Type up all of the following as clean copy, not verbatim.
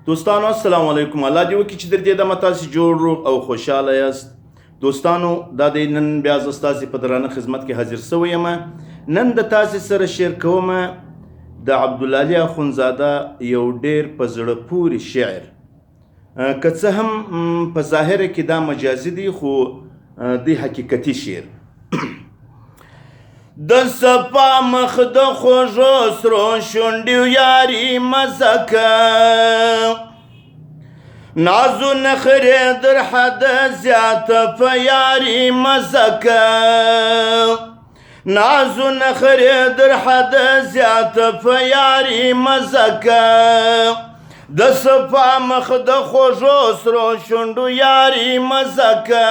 دوستانو السلام علیکم. الله دې وکړي چې در دې دمه تاسې جوړ روغ او خوشحاله یاست. دوستانو دا د نن بیا زه ستاسې په درانه خدمت کې حاضر سوی یم. نن د تاسې سره شیر کوم د عبدالعلي اخندزاده یو ډېر په زړه پورې شعر. که څه هم په ظاهره کې دا مجازي دی خو دی حقیقتي شعر. د صفا مخ د خوږو سرو شونډیو یاري مزه که نازو نخرې در حده زیاته په یاري مزه که نازو نخرې در حده زیاته په یاري مزه که د صفا مخ د خوږو سرو شونډو یاري مزه که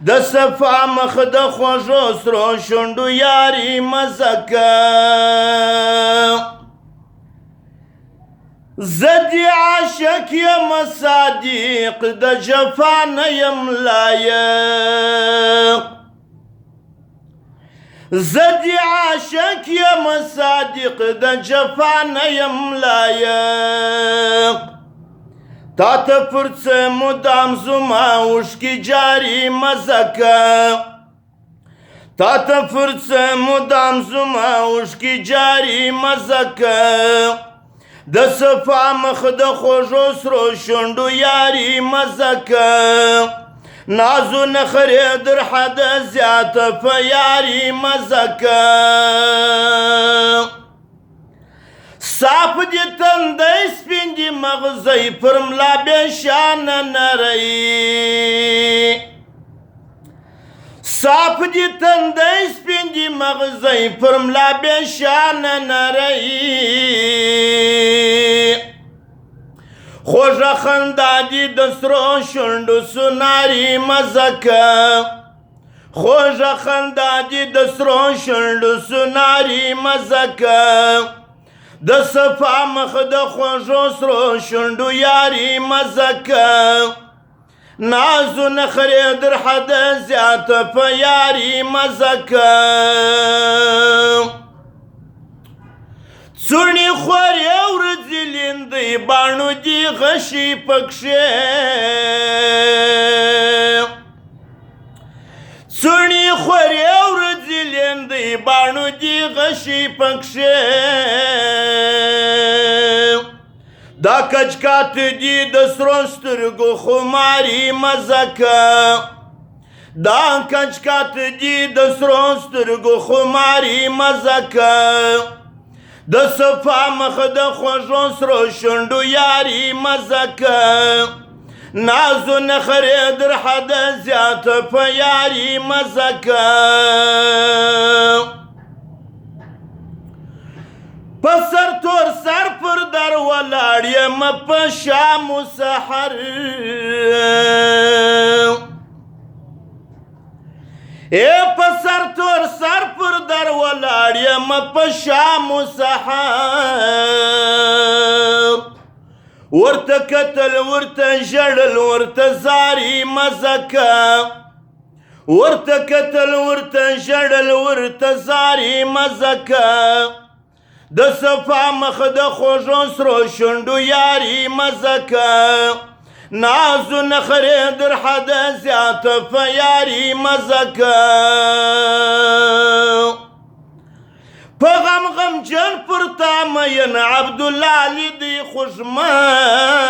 د صفا مخ د خوږو سرو شونډو یاري مزه که زه دې عاشق یم صادق د جفا نه یم لایق زه دې عاشق یم صادق د جفا نه یم لایق تا ته پر څه مدام زما اوښکې جاري مزه که تا ته پر څه مدام زما اوښکې جاري مزه که د صفا مخ د خوږو سرو شونډو یاري مزه که نازو نخرې در حده زیاته په یاري مزه که صاف دې تندی سپین دې مغزی پر ملا بې شانه نری صاف دې تندی سپین دې مغزی پر ملا بې شانه نری خوږه خندا دې د سرو شونډو سوناري مزه که خوږه خندا دې د سرو شونډو سوناري مزه که د صفا مخ د خوږو سرو شونډو یاري مزه که نازو نخرې در حده زیاته په یاري مزه که څوڼې خورې ورځې لیندۍ باڼو دې غشي پکښې څوڼې خورې ورځې لیندۍ باڼو دې غشي پکښې دا کچکات دې د سرو سترګو خماري مزه که دا کچکات دې د سرو سترګو خماري مزه که د صفا مخ د خوږو سرو شونډو یاري مزه که نازو نخرې در حده زیاته په یاري مزه که په سر تور سر پر در ولاړ یم په شام و سحر په سر تور سر پر در ولاړ یم په شام و سحر ورته کتل ورته ژړل ورته زاري مزه که ورته کتل ورته ژړل ورته زاري مزه که د صفا مخ د خوږو سرو شونډو یاري مزه که نازو نخرې در حده زیاته په یاري مزه که په غم غمجن پر تا مین عبدالعلي دی خوږمن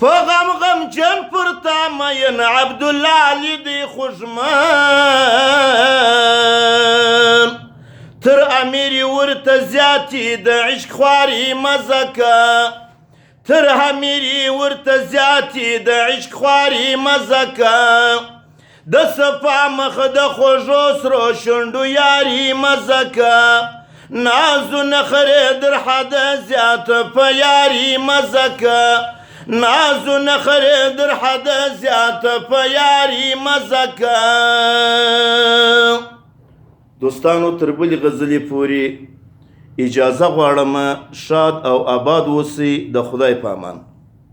په غم غمجن پر تا مین عبدالعلي دی خوږمن تر امیري ورته زیاتې د عشق خواري مزه که تر امیري ورته زیاتې د عشق خواري مزه که د صفا مخ د خوږو سرو شونډو یاري مزه که نازو نخرې در حده زیاته په یاري مزه که نازو نخرې در حده زیاته په یاري مزه که دوستانو تر بلې غزلې پورې اجازه غواړم شاد او آباد اوسئ د خدای په امان.